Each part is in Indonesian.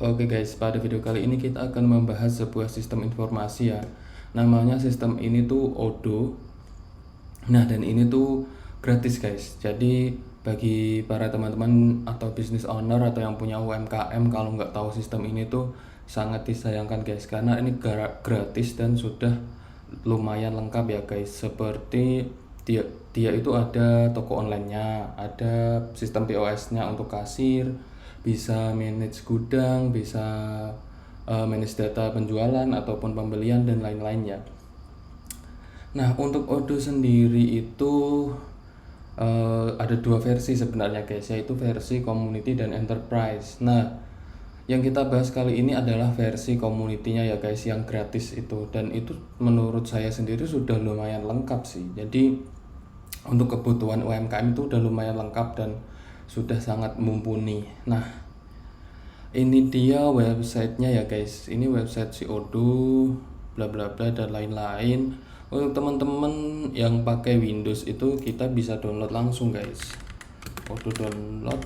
Oke guys, pada video kali ini kita akan membahas sebuah sistem informasi ya. Namanya sistem ini tuh Odoo. Nah, dan ini tuh gratis guys. Jadi bagi para teman-teman atau business owner atau yang punya UMKM, kalau nggak tahu sistem ini tuh sangat disayangkan guys, karena ini gratis dan sudah lumayan lengkap ya guys. Seperti dia itu ada toko online-nya, ada sistem POS-nya untuk kasir, bisa manage gudang, bisa manage data penjualan ataupun pembelian dan lain-lainnya. Nah, untuk Odoo sendiri itu ada dua versi sebenarnya guys, yaitu versi community dan enterprise. Nah, yang kita bahas kali ini adalah versi community-nya ya guys, yang gratis itu, dan itu menurut saya sendiri sudah lumayan lengkap sih. Jadi untuk kebutuhan UMKM itu udah lumayan lengkap dan sudah sangat mumpuni. Nah, ini dia websitenya ya guys. Ini website si Odoo, bla bla bla dan lain-lain. Untuk teman-teman yang pakai Windows itu kita bisa download langsung guys. Odoo download.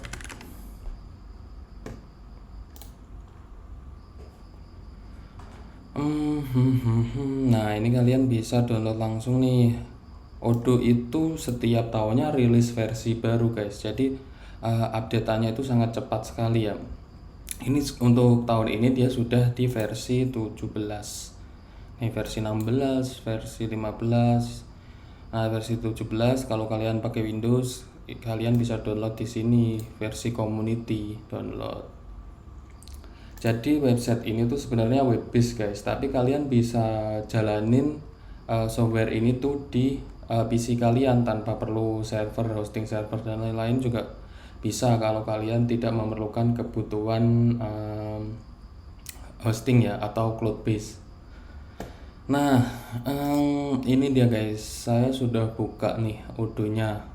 Nah, ini kalian bisa download langsung nih. Odoo itu setiap tahunnya rilis versi baru guys. Jadi update-nya itu sangat cepat sekali ya. Ini untuk tahun ini dia sudah di versi 17. Ini versi 16, versi 15. Nah, versi 17 kalau kalian pakai Windows, kalian bisa download di sini versi community download. Jadi website ini tuh sebenarnya web based guys, tapi kalian bisa jalanin software ini tuh di PC kalian tanpa perlu server, hosting server dan lain-lain juga bisa kalau kalian tidak memerlukan kebutuhan hosting ya atau cloud base. Nah, ini dia guys, saya sudah buka nih Odoo-nya.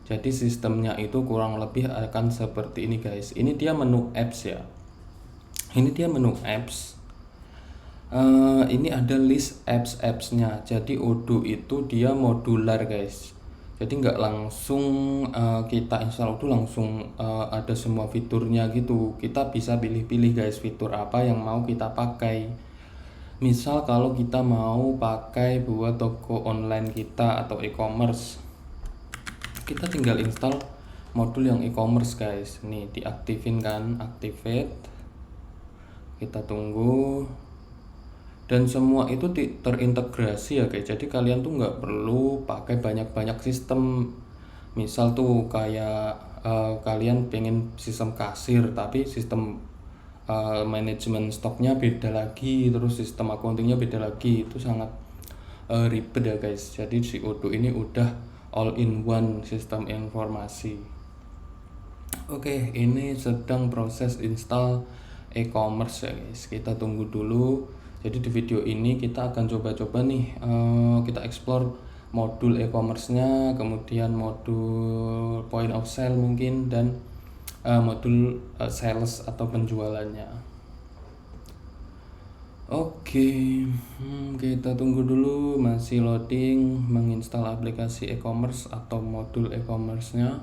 Jadi sistemnya itu kurang lebih akan seperti ini guys. Ini dia menu apps ya. Ini dia menu apps. Ini ada list apps-nya. Jadi Odoo itu dia modular guys. Jadi nggak langsung kita install Odoo langsung ada semua fiturnya gitu. Kita bisa pilih-pilih guys fitur apa yang mau kita pakai. Misal kalau kita mau pakai buat toko online kita atau e-commerce, kita tinggal install modul yang e-commerce guys. Nih diaktifin kan, activate. Kita tunggu. Dan semua itu terintegrasi ya guys. Jadi kalian tuh nggak perlu pakai banyak-banyak sistem. Misal tuh kayak kalian pengen sistem kasir, tapi sistem manajemen stoknya beda lagi, terus sistem accountingnya beda lagi, itu sangat ribet ya guys. Jadi si Odoo ini udah all in one sistem informasi. Oke, ini sedang proses install e-commerce ya guys, kita tunggu dulu. Jadi di video ini kita akan coba-coba nih, kita explore modul e-commerce-nya, kemudian modul point of sale mungkin, dan modul sales atau penjualannya. Oke, kita tunggu dulu, masih loading menginstal aplikasi e-commerce atau modul e-commerce-nya.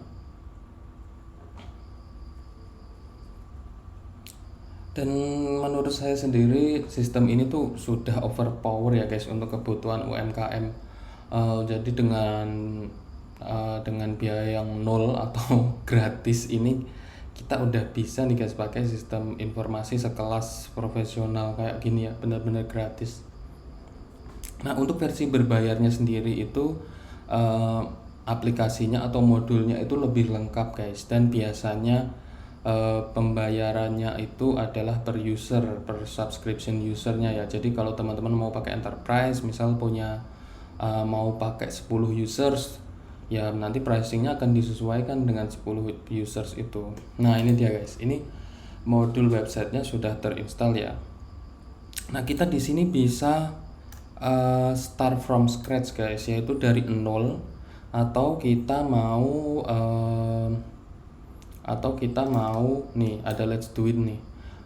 Dan menurut saya sendiri sistem ini tuh sudah overpower ya guys untuk kebutuhan UMKM. Jadi dengan biaya yang nol atau gratis ini kita udah bisa nih guys pakai sistem informasi sekelas profesional kayak gini ya, benar-benar gratis. Nah, untuk versi berbayarnya sendiri itu aplikasinya atau modulnya itu lebih lengkap guys, dan biasanya pembayarannya itu adalah per user, per subscription usernya ya. Jadi kalau teman-teman mau pakai enterprise, misal punya mau pakai 10 users, ya nanti pricingnya akan disesuaikan dengan 10 users itu. Nah, ini dia guys, ini modul websitenya sudah terinstall ya. Nah, kita di sini bisa start from scratch guys, yaitu dari nol, atau kita mau nih ada let's do it nih,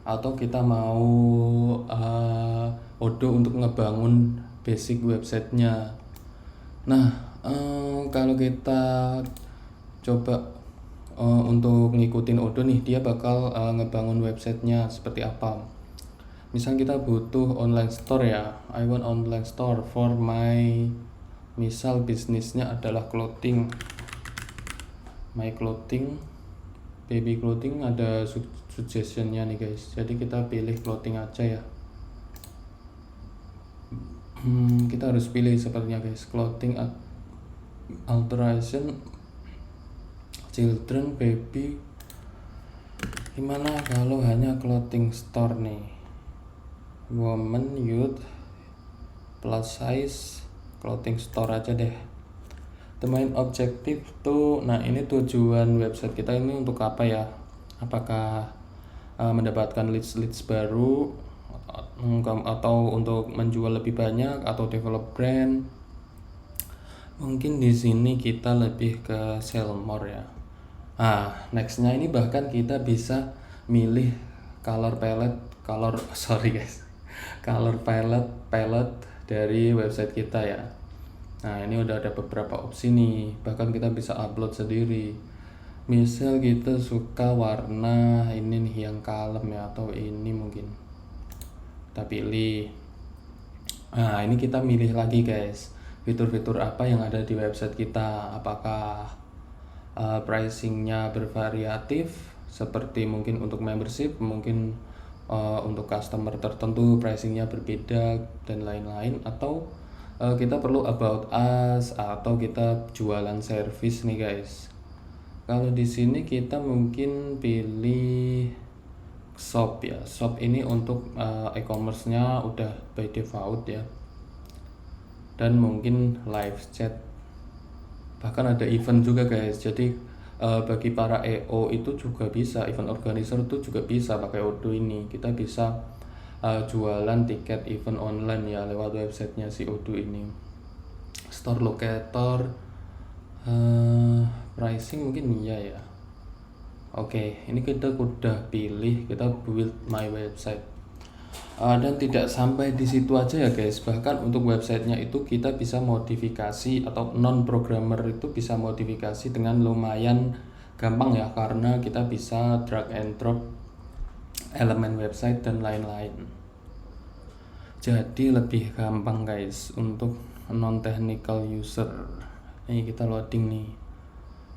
atau kita mau Odoo untuk ngebangun basic websitenya. Nah, kalau kita coba untuk ngikutin Odoo nih, dia bakal ngebangun websitenya seperti apa. Misal kita butuh online store ya, I want online store for my, misal bisnisnya adalah clothing, my clothing, baby clothing, ada suggestionnya nih guys. Jadi kita pilih clothing aja ya. Kita harus pilih sepertinya guys, clothing alteration, children, baby. Gimana kalau hanya clothing store nih, woman, youth, plus size, clothing store aja deh. The main objective tuh, nah ini tujuan website kita ini untuk apa ya? Apakah mendapatkan leads baru, atau untuk menjual lebih banyak, atau develop brand? Mungkin di sini kita lebih ke sell more ya. Nextnya ini bahkan kita bisa milih color palette dari website kita ya. Nah ini udah ada beberapa opsi nih, bahkan kita bisa upload sendiri. Misal kita suka warna ini nih yang kalem ya, atau ini mungkin kita pilih. Nah ini kita milih lagi guys, fitur-fitur apa yang ada di website kita. Apakah pricingnya bervariatif, seperti mungkin untuk membership, mungkin untuk customer tertentu pricingnya berbeda dan lain-lain, atau kita perlu about us, atau kita jualan service nih guys. Kalau di sini kita mungkin pilih shop ya. Shop ini untuk e-commerce-nya udah by default ya. Dan mungkin live chat. Bahkan ada event juga guys. Jadi bagi para EO itu juga bisa, event organizer itu juga bisa pakai Odoo ini. Kita bisa jualan tiket event online ya lewat websitenya si Odoo ini. Store locator, pricing mungkin iya ya. Oke, ini kita udah pilih, kita build my website. Dan tidak sampai di situ aja ya guys, bahkan untuk websitenya itu kita bisa modifikasi, atau non programmer itu bisa modifikasi dengan lumayan gampang ya, karena kita bisa drag and drop elemen website dan lain-lain. Jadi lebih gampang guys untuk non technical user. Ini kita loading nih.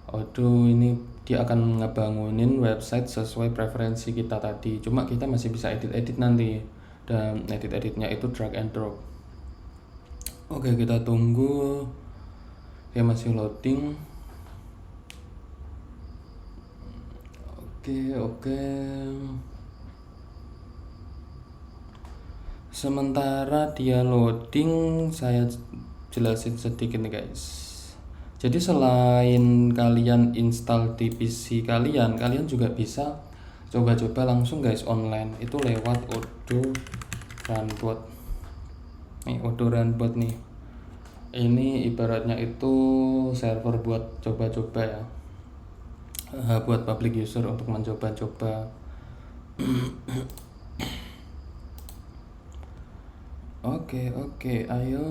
Odoo ini dia akan ngebangunin website sesuai preferensi kita tadi. Cuma kita masih bisa edit nanti, dan editnya itu drag and drop. Oke, kita tunggu. Dia masih loading. Oke. Sementara dia loading, saya jelasin sedikit nih guys. Jadi selain kalian install di PC kalian juga bisa coba-coba langsung guys online, itu lewat Odoo Runbot. Nih Odoo Runbot nih, ini ibaratnya itu server buat coba-coba ya, buat public user untuk mencoba-coba. Oke, ayo.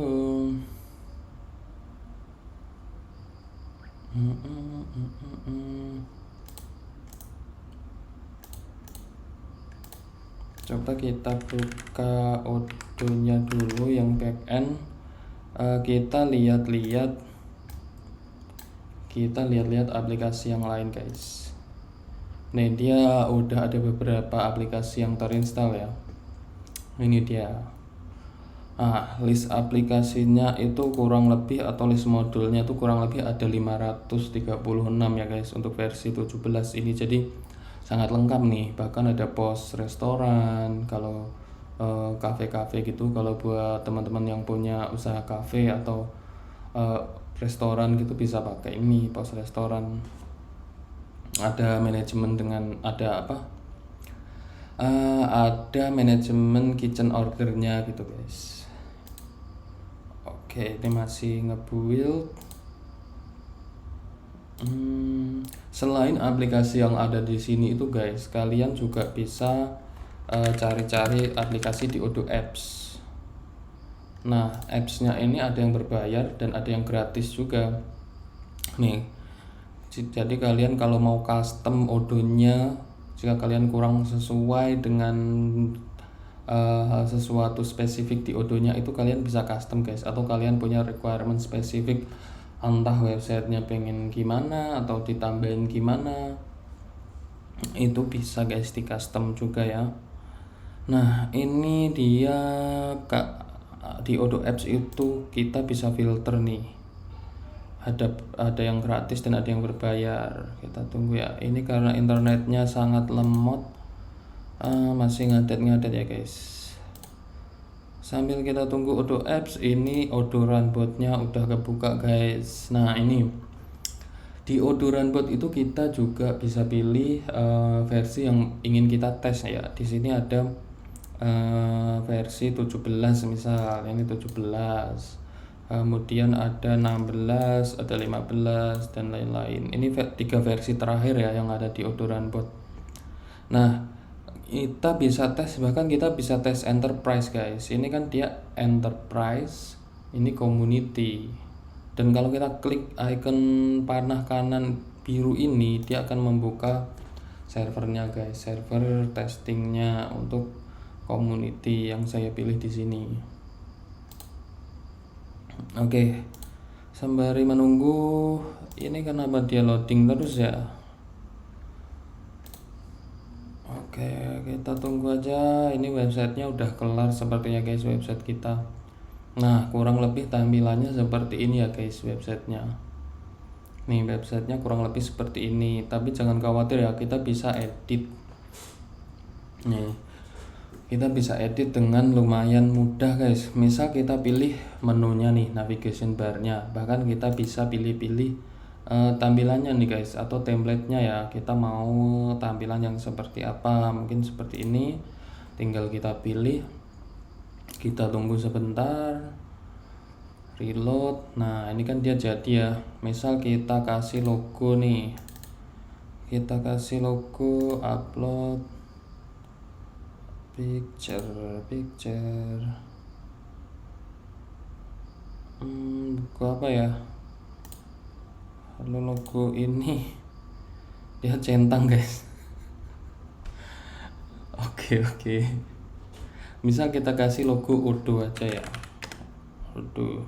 Coba kita buka Odoo-nya dulu yang backend. Kita lihat-lihat aplikasi yang lain guys. Nih dia udah ada beberapa aplikasi yang terinstall ya. Ini dia. List aplikasinya itu kurang lebih, atau list modulnya itu kurang lebih ada 536 ya guys untuk versi 17 ini. Jadi sangat lengkap nih, bahkan ada pos restoran kalau cafe gitu, kalau buat teman-teman yang punya usaha cafe atau restoran gitu bisa pakai ini pos restoran. Ada manajemen dengan ada manajemen kitchen ordernya gitu guys. Oke, ini masih nge-build. Selain aplikasi yang ada di sini itu guys, kalian juga bisa cari-cari aplikasi di Odoo Apps. Nah, apps-nya ini ada yang berbayar dan ada yang gratis juga. Nih, Jadi kalian kalau mau custom audionya, jika kalian kurang sesuai dengan sesuatu spesifik di audionya, itu kalian bisa custom guys, atau kalian punya requirement spesifik, entah websitenya pengen gimana atau ditambahin gimana, itu bisa guys di custom juga ya. Nah ini dia di Odoo Apps itu kita bisa filter nih, ada yang gratis dan ada yang berbayar. Kita tunggu ya, ini karena internetnya sangat lemot, masih ngadet ya guys. Sambil kita tunggu Odoo Apps, ini Odoo Runbot-nya udah kebuka guys. Nah ini di Odoo Runbot itu kita juga bisa pilih versi yang ingin kita tes ya. Di sini ada versi 17 misal, ini 17. Kemudian ada 16, ada 15 dan lain-lain. Ini 3 versi terakhir ya yang ada di Odoo Runbot. Nah, kita bisa tes, bahkan kita bisa tes enterprise guys. Ini kan dia enterprise, ini community. Dan kalau kita klik icon panah kanan biru ini, dia akan membuka servernya guys, server testingnya untuk community yang saya pilih di sini. Oke, sembari menunggu, ini kenapa dia loading terus ya? Oke, kita tunggu aja. Ini websitenya udah kelar sepertinya guys, website kita. Nah, kurang lebih tampilannya seperti ini ya guys, websitenya. Nih, websitenya kurang lebih seperti ini. Tapi jangan khawatir ya, kita bisa edit. Nih, kita bisa edit dengan lumayan mudah guys. Misal kita pilih menunya nih, navigation barnya, bahkan kita bisa pilih-pilih tampilannya nih guys, atau templatenya ya. Kita mau tampilan yang seperti apa, mungkin seperti ini. Tinggal kita pilih, kita tunggu sebentar, reload. Nah ini kan dia jadi ya. Misal kita kasih logo nih, kita kasih logo, upload picture buku apa ya, logo ini dia centang guys. Oke, misal kita kasih logo Odoo aja ya, Odoo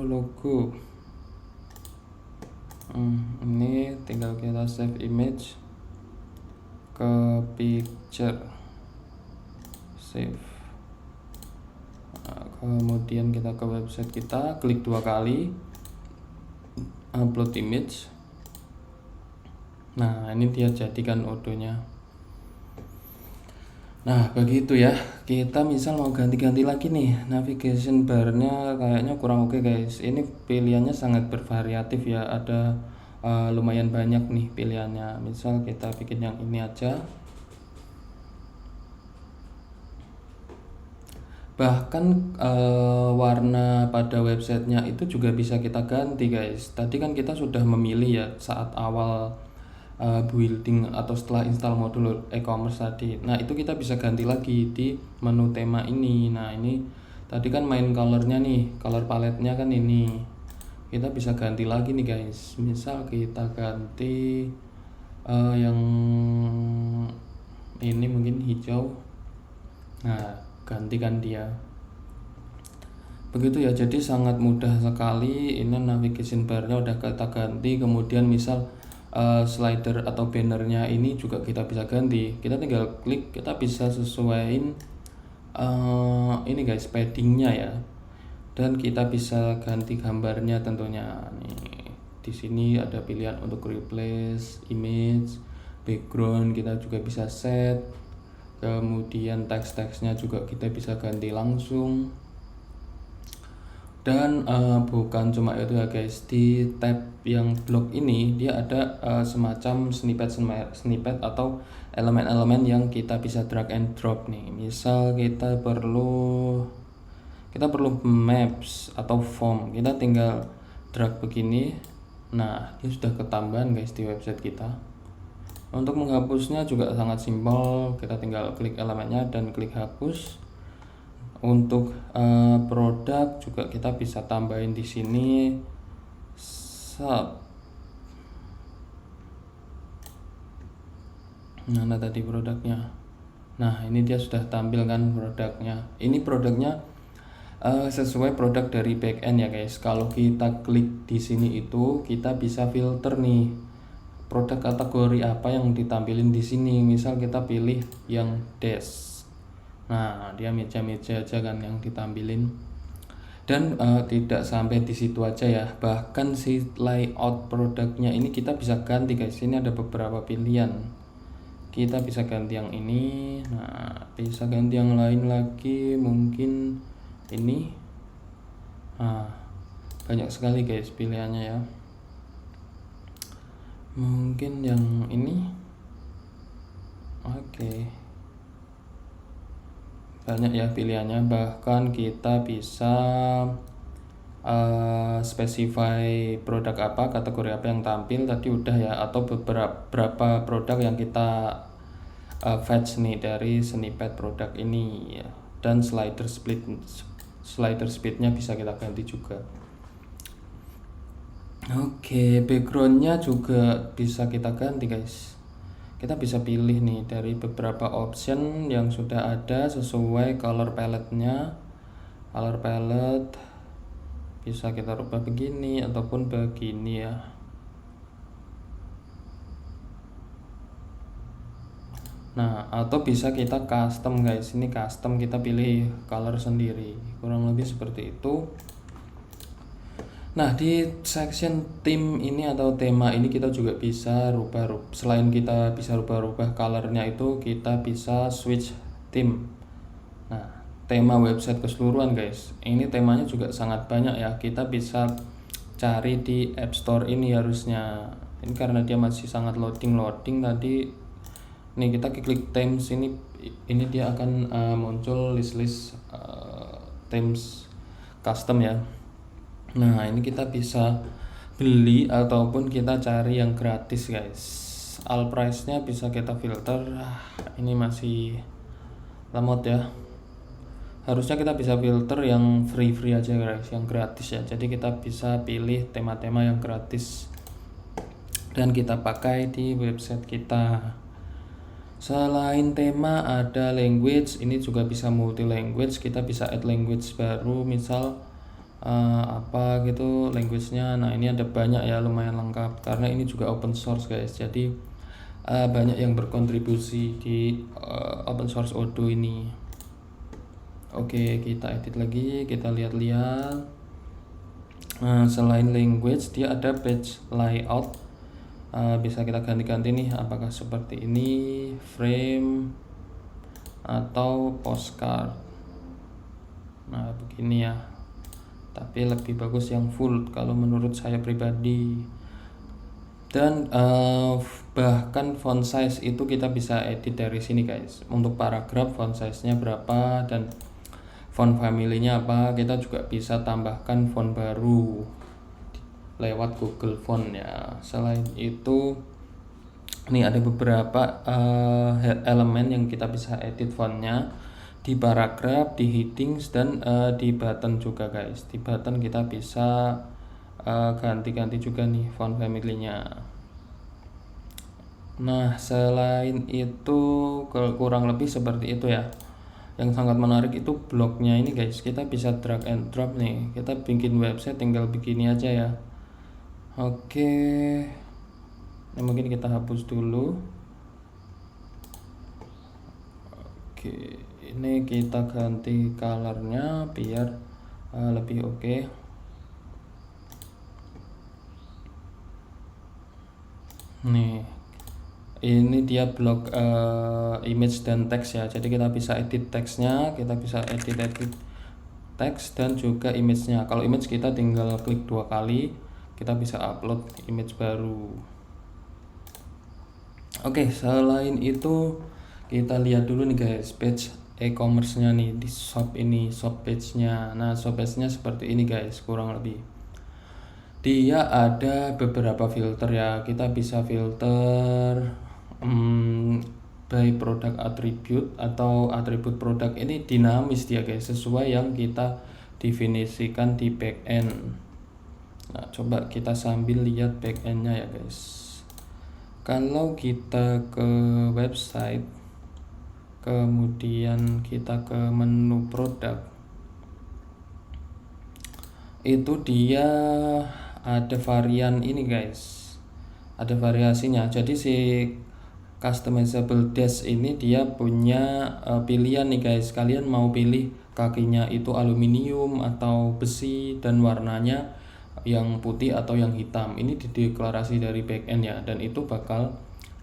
logo. Ini tinggal kita save image ke picture, save. Nah, kemudian kita ke website kita, klik 2 kali, upload image. Nah ini dia jadikan Odoo-nya. Nah begitu ya. Kita misal mau ganti-ganti lagi nih, navigation bar-nya kayaknya kurang oke guys. Ini pilihannya sangat bervariatif ya, ada lumayan banyak nih pilihannya. Misal kita bikin yang ini aja. Bahkan warna pada websitenya itu juga bisa kita ganti guys. Tadi kan kita sudah memilih ya saat awal building atau setelah install modul e-commerce tadi. Nah itu kita bisa ganti lagi di menu tema ini. Nah ini tadi kan main colornya nih, color paletnya kan ini. Kita bisa ganti lagi nih guys. Misal kita ganti yang ini mungkin hijau. Nah gantikan dia. Begitu ya, jadi sangat mudah sekali. Ini navigation bar-nya udah kita ganti. Kemudian misal slider atau bannernya ini juga kita bisa ganti. Kita tinggal klik, kita bisa sesuaiin ini guys, paddingnya ya, dan kita bisa ganti gambarnya tentunya. Nih di sini ada pilihan untuk replace image, background kita juga bisa set. Kemudian teks-teksnya juga kita bisa ganti langsung. Dan bukan cuma itu ya guys, di tab yang blog ini dia ada semacam snippet atau elemen-elemen yang kita bisa drag and drop nih. Misal kita perlu maps atau form, kita tinggal drag begini. Nah ini sudah ketambahan guys di website kita. Untuk menghapusnya juga sangat simpel, kita tinggal klik elemennya dan klik hapus. Untuk produk juga kita bisa tambahin di sini. Mana tadi produknya? Nah, ini dia sudah tampil kan produknya. Ini produknya sesuai produk dari backend ya guys. Kalau kita klik di sini itu kita bisa filter nih produk kategori apa yang ditampilin di sini. Misal kita pilih yang desk. Nah, dia meja-meja aja kan yang ditampilin. Dan tidak sampai di situ aja ya. Bahkan si layout produknya ini kita bisa ganti guys. Ini ada beberapa pilihan. Kita bisa ganti yang ini. Nah, bisa ganti yang lain lagi, mungkin ini. Nah, banyak sekali guys pilihannya ya. Mungkin yang ini. Oke. Banyak ya pilihannya, bahkan kita bisa specify produk apa, kategori apa yang tampil tadi udah ya, atau beberapa produk yang kita fetch nih dari snippet produk ini ya. Dan slider speednya bisa kita ganti juga. Oke, backgroundnya juga bisa kita ganti guys. Kita bisa pilih nih dari beberapa option yang sudah ada sesuai color palette-nya. Color palette bisa kita rubah begini ataupun begini ya. Nah, atau bisa kita custom guys. Ini custom, kita pilih color sendiri. Kurang lebih seperti itu. Nah, di section theme ini atau tema ini kita juga bisa rubah-rubah. Selain kita bisa rubah-rubah colornya itu, kita bisa switch theme. Nah, tema website keseluruhan guys. Ini temanya juga sangat banyak ya. Kita bisa cari di App Store ini harusnya. Ini karena dia masih sangat loading tadi. Nih kita klik themes ini dia akan muncul list themes custom ya. Nah, ini kita bisa beli ataupun kita cari yang gratis guys. All price-nya bisa kita filter. Ini masih lemot ya. Harusnya kita bisa filter yang free aja guys, yang gratis ya. Jadi kita bisa pilih tema-tema yang gratis dan kita pakai di website kita. Selain tema ada language, ini juga bisa multi language. Kita bisa add language baru, misal apa gitu language-nya. Nah, ini ada banyak ya, lumayan lengkap karena ini juga open source guys. Jadi banyak yang berkontribusi di open source Odoo ini. Oke, kita edit lagi, kita lihat-lihat. Selain language, dia ada page layout. Bisa kita ganti-ganti nih, apakah seperti ini, frame atau postcard. Nah, begini ya. Tapi lebih bagus yang full kalau menurut saya pribadi. Dan bahkan font size itu kita bisa edit dari sini guys. Untuk paragraf font size-nya berapa dan font family-nya apa, kita juga bisa tambahkan font baru lewat Google Font ya. Selain itu, nih ada beberapa elemen yang kita bisa edit fontnya di paragraf, di headings, dan di button juga guys. Di button kita bisa ganti-ganti juga nih font family-nya. Nah, selain itu kurang lebih seperti itu ya. Yang sangat menarik itu blognya ini guys. Kita bisa drag and drop nih. Kita bikin website tinggal begini aja ya. Oke. Nah, mungkin kita hapus dulu. Oke, ini kita ganti colornya biar lebih oke. Nih, ini dia blok image dan teks ya. Jadi kita bisa edit teksnya, kita bisa edit teks dan juga image-nya. Kalau image kita tinggal klik 2 kali, kita bisa upload image baru. Oke, selain itu kita lihat dulu nih guys, page e-commerce-nya nih di shop ini, shop page-nya. Nah, shop page-nya seperti ini guys, kurang lebih. Dia ada beberapa filter ya. Kita bisa filter by product attribute atau atribut produk ini dinamis dia guys, sesuai yang kita definisikan di backend. Nah, coba kita sambil lihat backendnya ya guys. Kalau kita ke website, kemudian kita ke menu produk, itu dia ada varian ini guys, ada variasinya. Jadi si customizable dash ini dia punya pilihan nih guys. Kalian mau pilih kakinya itu aluminium atau besi dan warnanya yang putih atau yang hitam. Ini dideklarasi dari backend ya, dan itu bakal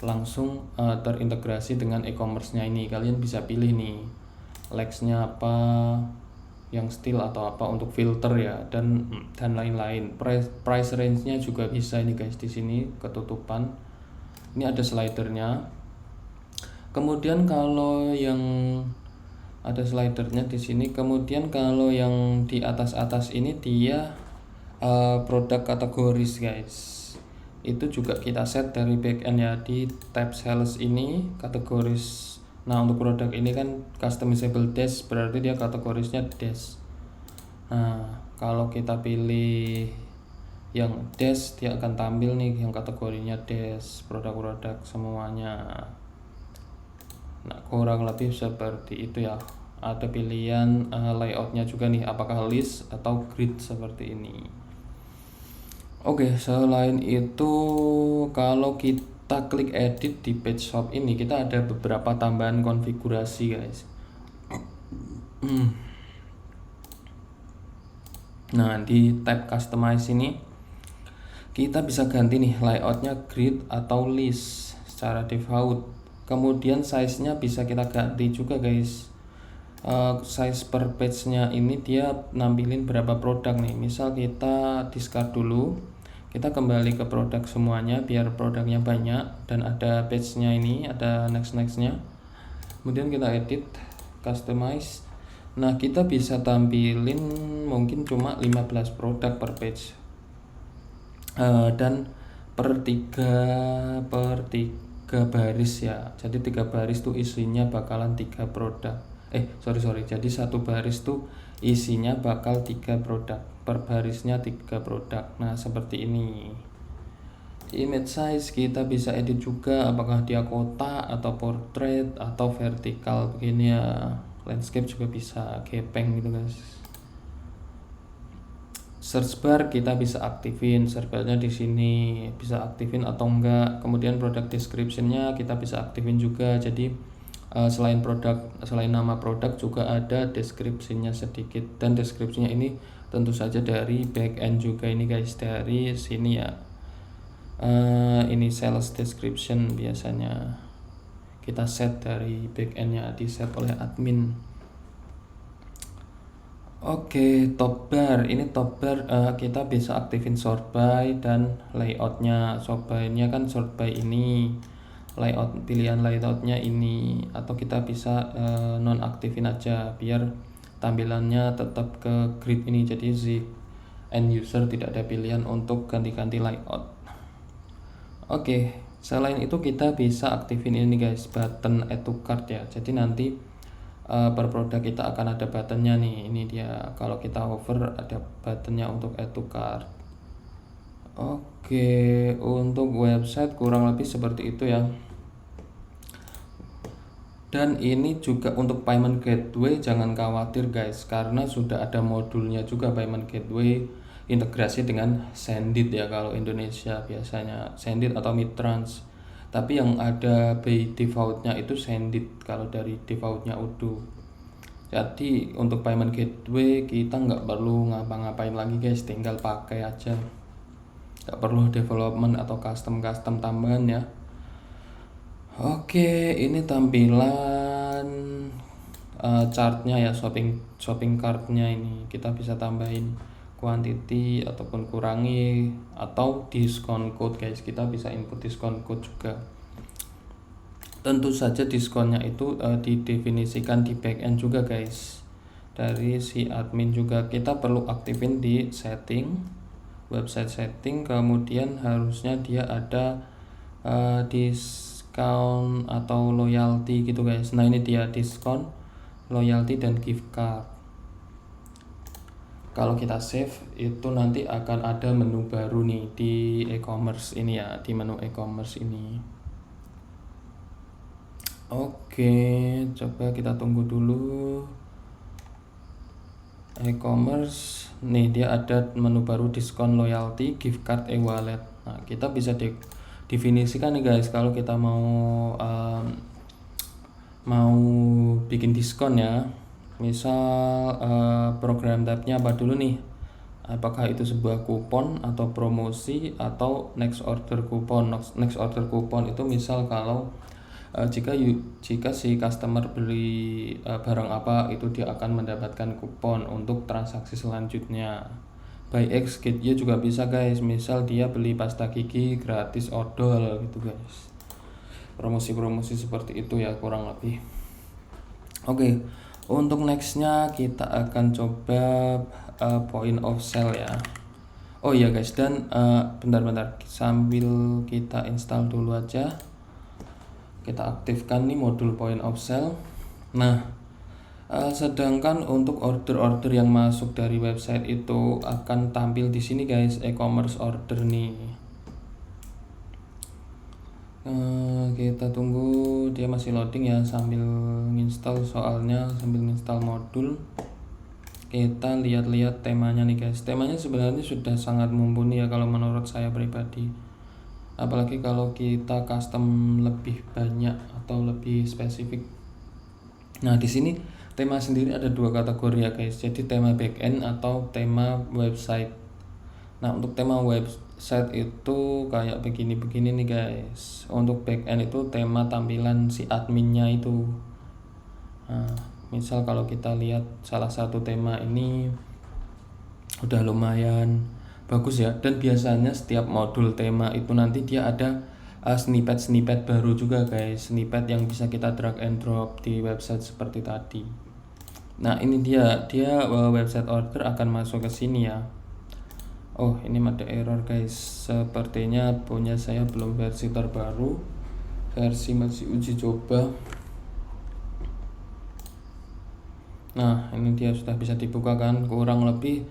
langsung terintegrasi dengan e-commerce-nya ini. Kalian bisa pilih nih legs-nya apa, yang steel atau apa untuk filter ya, dan lain-lain. Price range-nya juga bisa ini guys, di sini ketutupan. Ini ada slidernya. Kemudian kalau yang ada slidernya di sini, kemudian kalau yang di atas ini dia produk kategoris guys. Itu juga kita set dari backend ya, di tab sales ini kategoris. Nah, untuk produk ini kan customizable dash, berarti dia kategorisnya dash. Nah, kalau kita pilih yang dash, dia akan tampil nih yang kategorinya dash, produk-produk semuanya. Nah, kurang lebih seperti itu ya. Ada pilihan layoutnya juga nih, apakah list atau grid seperti ini. Oke, selain itu kalau kita klik edit di page shop ini, kita ada beberapa tambahan konfigurasi guys. Nah, di tab customize ini kita bisa ganti nih layoutnya grid atau list secara default. Kemudian size-nya bisa kita ganti juga guys. Size per page-nya ini dia nampilin berapa produk nih. Misal kita discard dulu, kita kembali ke produk semuanya biar produknya banyak dan ada page-nya ini, ada next-nya. Kemudian kita edit, customize. Nah, kita bisa tampilin mungkin cuma 15 produk per page. Dan per 3 baris ya. Jadi 3 baris tuh isinya bakalan 3 produk. Jadi satu baris tuh isinya bakal 3 produk. Per barisnya 3 produk. Nah, seperti ini. Image size kita bisa edit juga, apakah dia kotak atau portrait atau vertikal begini ya. Landscape juga bisa, gepeng gitu guys. Search bar kita bisa aktifin, search barnya di sini bisa aktifin atau enggak. Kemudian product description-nya kita bisa aktifin juga. Jadi selain nama produk juga ada deskripsinya sedikit, dan deskripsinya ini tentu saja dari backend juga ini guys, dari sini ya. Ini sales description biasanya kita set dari backendnya, di set oleh admin. Oke, top bar. Ini top bar kita bisa aktifin sort by dan layoutnya. Sort by-nya kan sort by ini, pilihan layoutnya ini, atau kita bisa nonaktifin aja biar tampilannya tetap ke grid ini. Jadi si end user tidak ada pilihan untuk ganti-ganti layout. Oke, selain itu kita bisa aktifin ini guys, button add to cart ya. Jadi nanti per produk kita akan ada buttonnya nih. Ini dia, kalau kita hover ada buttonnya untuk add to cart. Oke, untuk website kurang lebih seperti itu ya. Dan ini juga untuk payment gateway, jangan khawatir guys, karena sudah ada modulnya juga payment gateway, integrasi dengan Sendit ya kalau Indonesia biasanya, Sendit atau Midtrans. Tapi yang ada by defaultnya itu Sendit kalau dari defaultnya Odoo. Jadi untuk payment gateway kita nggak perlu ngapa-ngapain lagi guys, tinggal pakai aja, nggak perlu development atau custom tambahan ya. Oke, ini tampilan chartnya ya, shopping cartnya ini. Kita bisa tambahin quantity ataupun kurangi, atau discount code guys, kita bisa input discount code juga. Tentu saja diskonnya itu didefinisikan di backend juga guys, dari si admin juga. Kita perlu aktifin di setting, website setting, kemudian harusnya dia ada diskon atau loyalty gitu guys. Nah ini dia diskon, loyalty dan gift card. Kalau kita save itu nanti akan ada menu baru nih di e-commerce ini ya, di menu e-commerce ini. Oke, coba kita tunggu dulu. E-commerce nih, dia ada menu baru diskon, loyalty, gift card, e-wallet. Nah kita bisa definisikan nih guys, kalau kita mau bikin diskon ya. Misal program tabnya apa dulu nih, apakah itu sebuah kupon atau promosi atau next order kupon. Next order kupon itu misal kalau jika si customer beli barang apa, itu dia akan mendapatkan kupon untuk transaksi selanjutnya. By X dia juga bisa guys, misal dia beli pasta gigi gratis odol gitu guys. Promosi-promosi seperti itu ya kurang lebih. Oke, untuk nextnya kita akan coba point of sale ya. Oh iya guys, dan bentar-bentar sambil kita install dulu aja, kita aktifkan nih modul point of sale. Nah sedangkan untuk order-order yang masuk dari website itu akan tampil di sini guys, e-commerce order nih. Kita tunggu, dia masih loading ya, sambil install, soalnya sambil install modul. Kita lihat-lihat temanya nih guys. Temanya sebenarnya sudah sangat mumpuni ya kalau menurut saya pribadi. Apalagi kalau kita custom lebih banyak atau lebih spesifik. Nah di sini tema sendiri ada dua kategori ya guys. Jadi tema backend atau tema website. Nah untuk tema website itu kayak begini-begini nih guys. Untuk backend itu tema tampilan si adminnya itu. Nah, misal kalau kita lihat salah satu tema ini udah lumayan bagus ya, dan biasanya setiap modul tema itu nanti dia ada snippet baru juga guys, snippet yang bisa kita drag and drop di website seperti tadi. Nah ini dia website order akan masuk ke sini ya. Oh ini ada error guys, sepertinya punya saya belum versi terbaru, versi masih uji coba. Nah ini dia sudah bisa dibuka kan, kurang lebih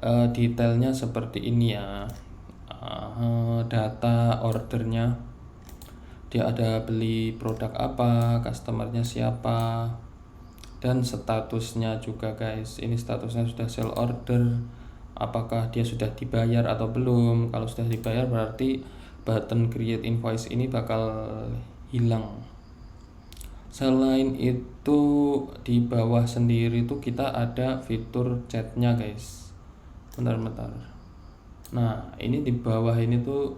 detailnya seperti ini ya. Data ordernya, dia ada beli produk apa, customernya siapa, dan statusnya juga guys. Ini statusnya sudah sell order, apakah dia sudah dibayar atau belum. Kalau sudah dibayar berarti button create invoice ini bakal hilang. Selain itu di bawah sendiri itu kita ada fitur chatnya guys. Bentar. Nah ini di bawah ini tuh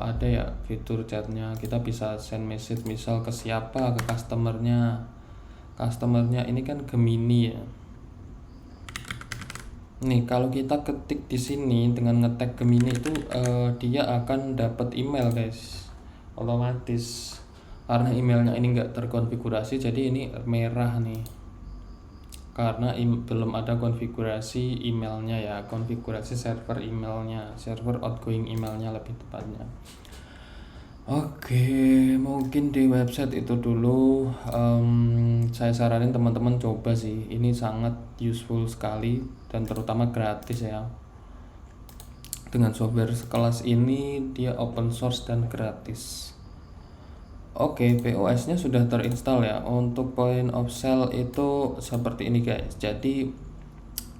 ada ya fitur chatnya. Kita bisa send message misal ke siapa, ke customernya. Customernya ini kan Gemini ya. Nih kalau kita ketik di sini dengan ngetek Gemini itu dia akan dapat email guys, otomatis. Karena emailnya ini enggak terkonfigurasi, jadi ini merah nih. Karena belum ada konfigurasi emailnya ya, konfigurasi server emailnya, server outgoing emailnya lebih tepatnya. Oke, mungkin di website itu dulu. Saya saranin teman-teman coba sih, ini sangat useful sekali dan terutama gratis ya. Dengan software sekelas ini dia open source dan gratis. Oke, POS-nya sudah terinstall ya. Untuk point of sale itu seperti ini guys. Jadi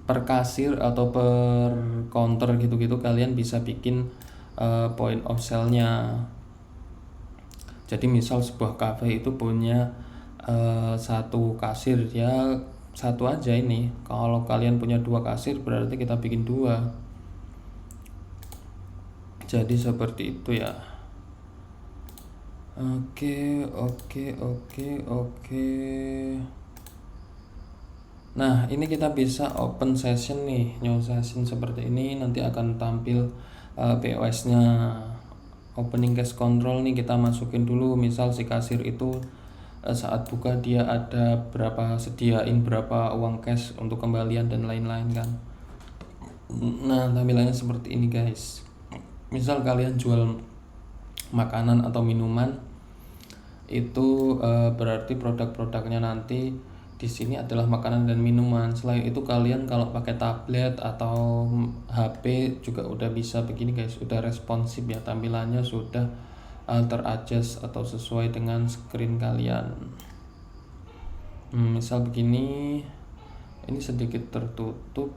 per kasir atau per counter gitu-gitu kalian bisa bikin point of sale-nya. Jadi misal sebuah cafe itu punya satu kasir ya, satu aja ini. Kalau kalian punya dua kasir berarti kita bikin dua. Jadi seperti itu ya. Oke. Nah ini kita bisa open session nih, new session seperti ini. Nanti akan tampil POS nya. Opening cash control nih kita masukin dulu. Misal si kasir itu saat buka dia ada sediain berapa uang cash untuk kembalian dan lain-lain kan. Nah tampilannya seperti ini guys. Misal kalian jual makanan atau minuman, itu berarti produk-produknya nanti di sini adalah makanan dan minuman. Selain itu kalian kalau pakai tablet atau HP juga udah bisa begini guys, udah responsif ya, tampilannya sudah teradjust atau sesuai dengan screen kalian. Misal begini, ini sedikit tertutup,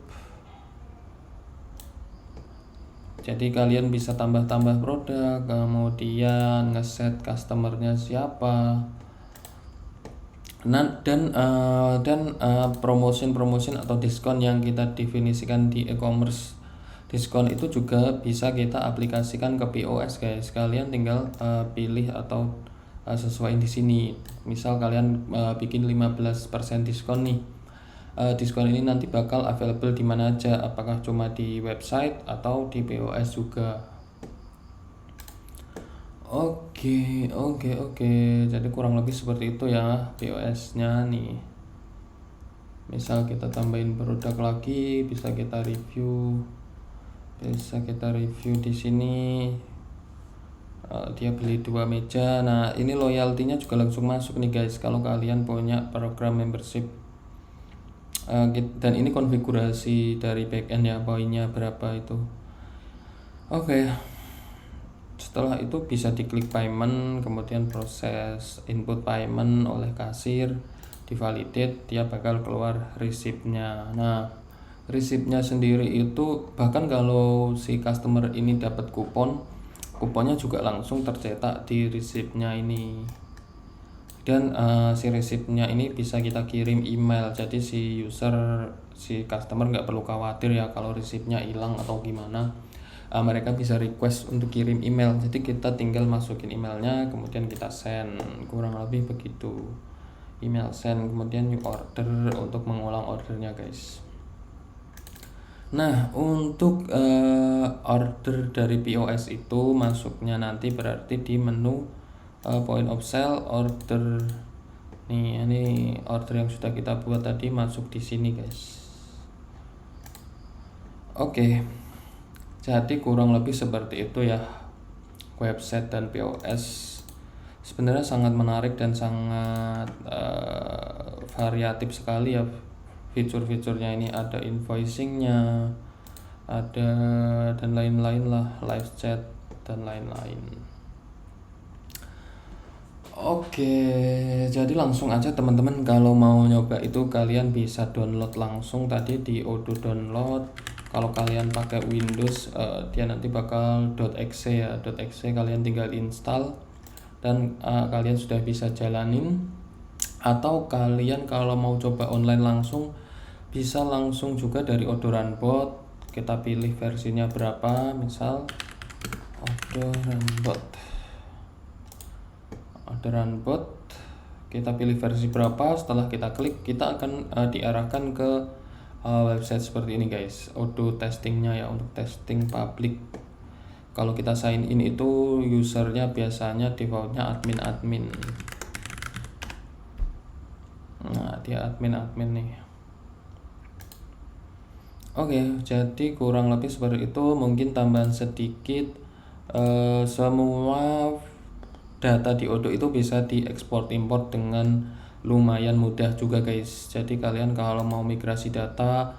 jadi kalian bisa tambah-tambah produk, kemudian ngeset customernya siapa, dan promotion atau diskon yang kita definisikan di e-commerce. Diskon itu juga bisa kita aplikasikan ke POS guys. Kalian tinggal pilih atau sesuaiin di sini. Misal kalian bikin 15% diskon nih. Diskon ini nanti bakal available di mana aja, apakah cuma di website atau di POS juga. Oke. Jadi kurang lebih seperti itu ya POS-nya nih. Misal kita tambahin produk lagi, bisa kita review di sini. Dia beli 2 meja. Nah, ini loyalty-nya juga langsung masuk nih guys kalau kalian punya program membership. Dan ini konfigurasi dari backend ya, poinnya berapa itu. Oke. Setelah itu bisa diklik payment, kemudian proses input payment oleh kasir, divalidate, dia bakal keluar receipt-nya. Nah, receipt-nya sendiri itu bahkan kalau si customer ini dapat kuponnya juga langsung tercetak di receipt-nya ini. Dan si receipt-nya ini bisa kita kirim email, jadi si customer nggak perlu khawatir ya kalau receipt-nya hilang atau gimana. Mereka bisa request untuk kirim email, jadi kita tinggal masukin emailnya, kemudian kita send, kurang lebih begitu. Email send, kemudian new order untuk mengulang ordernya guys. Nah, untuk order dari POS itu masuknya nanti berarti di menu point of sale order. Nih, ini order yang sudah kita buat tadi masuk di sini guys. Oke. Jadi kurang lebih seperti itu ya website dan POS. Sebenarnya sangat menarik dan sangat variatif sekali ya fitur-fiturnya ini. Ada invoicingnya, ada dan lain-lain lah, live chat dan lain-lain. Oke, jadi langsung aja teman-teman kalau mau nyoba itu kalian bisa download langsung tadi di Odoo download. Kalau kalian pakai Windows, dia nanti bakal .exe ya, .exe kalian tinggal install dan kalian sudah bisa jalanin. Atau kalian kalau mau coba online langsung, bisa langsung juga dari Odoo Runbot. Kita pilih versinya berapa, misal Odoo Runbot. Kita pilih versi berapa, setelah kita klik, kita akan diarahkan ke website seperti ini guys. Odoo testingnya ya, untuk testing publik. Kalau kita sign in itu usernya biasanya defaultnya admin. Nah, dia admin nih. Oke, jadi kurang lebih seperti itu. Mungkin tambahan sedikit, semua data di Odoo itu bisa diekspor import dengan lumayan mudah juga guys. Jadi kalian kalau mau migrasi data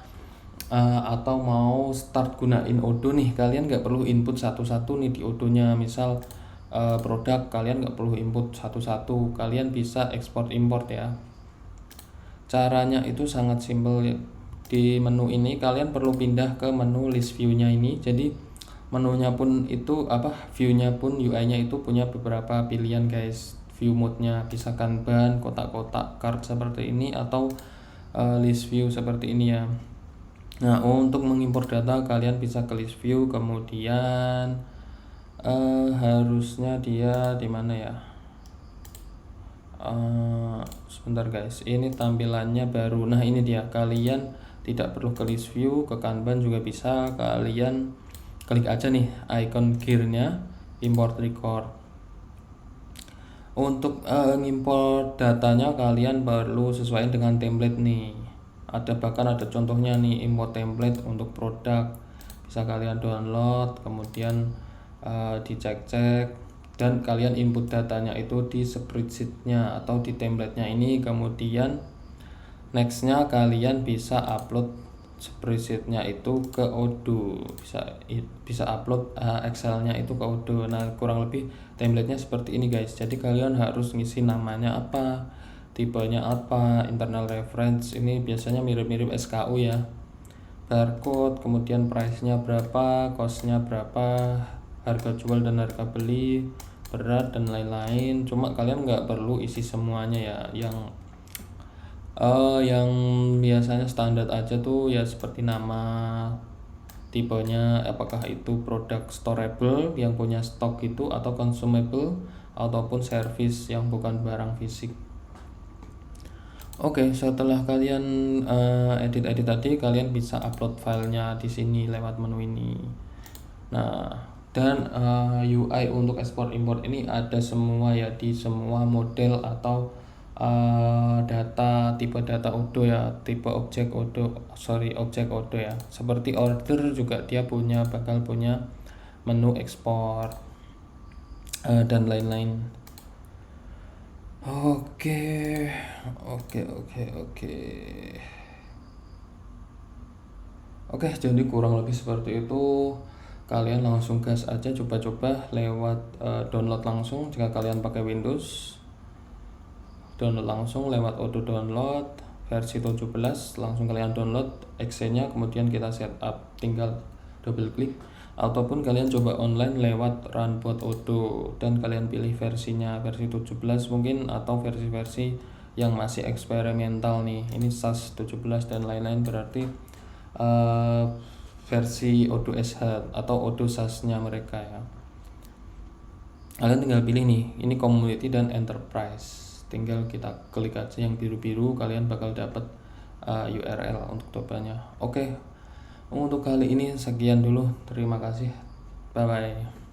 atau mau start gunain Odoo nih, kalian nggak perlu input satu-satu nih di Odoo-nya. Misal produk kalian nggak perlu input satu-satu, kalian bisa ekspor import ya. Caranya itu sangat simple. Di menu ini kalian perlu pindah ke menu list view-nya ini. Jadi menunya pun itu view-nya pun UI-nya itu punya beberapa pilihan guys. View mode-nya bisa Kanban, kotak-kotak, card seperti ini, atau list view seperti ini ya. Nah, untuk mengimpor data kalian bisa ke list view, kemudian harusnya dia di mana ya? Sebentar guys, ini tampilannya baru. Nah, ini dia, kalian tidak perlu ke list view, ke Kanban juga bisa. Kalian klik aja nih icon gear-nya, import record. Untuk ngimport datanya kalian perlu sesuaikan dengan template nih. Bahkan ada contohnya nih, import template untuk produk. Bisa kalian download, kemudian dicek-cek. dan kalian input datanya itu di spreadsheetnya atau di templatenya ini, kemudian nextnya kalian bisa upload spreadsheetnya itu ke Odoo, bisa upload Excelnya itu ke Odoo. Nah kurang lebih templatenya seperti ini guys. Jadi kalian harus ngisi namanya apa, tipenya apa, internal reference, ini biasanya mirip-mirip SKU ya, barcode, kemudian price-nya berapa, cost-nya berapa, harga jual dan harga beli, berat dan lain-lain. Cuma kalian nggak perlu isi semuanya ya, yang biasanya standar aja tuh ya seperti nama, tipenya apakah itu produk storable yang punya stok itu, atau consumable, ataupun service yang bukan barang fisik. Oke, setelah kalian edit tadi, kalian bisa upload filenya di sini lewat menu ini. Nah, dan UI untuk ekspor import ini ada semua ya, di semua model atau tipe data Odoo ya, tipe objek Odoo ya. Seperti order juga dia bakal punya menu ekspor dan lain-lain. Oke. Oke, jadi kurang lebih seperti itu. Kalian langsung gas aja, coba-coba lewat download langsung. Jika kalian pakai Windows, download langsung lewat Odoo download versi 17, langsung kalian download exe-nya, kemudian kita setup, tinggal double klik. Ataupun kalian coba online lewat Runbot Odoo dan kalian pilih versinya, versi 17 mungkin, atau versi-versi yang masih eksperimental nih, ini SAS 17 dan lain-lain, berarti versi Odoo SH atau Odoo SAS-nya mereka ya. Kalian tinggal pilih nih, ini community dan enterprise, tinggal kita klik aja yang biru-biru, kalian bakal dapat URL untuk domainnya. Oke, untuk kali ini sekian dulu, terima kasih, bye bye.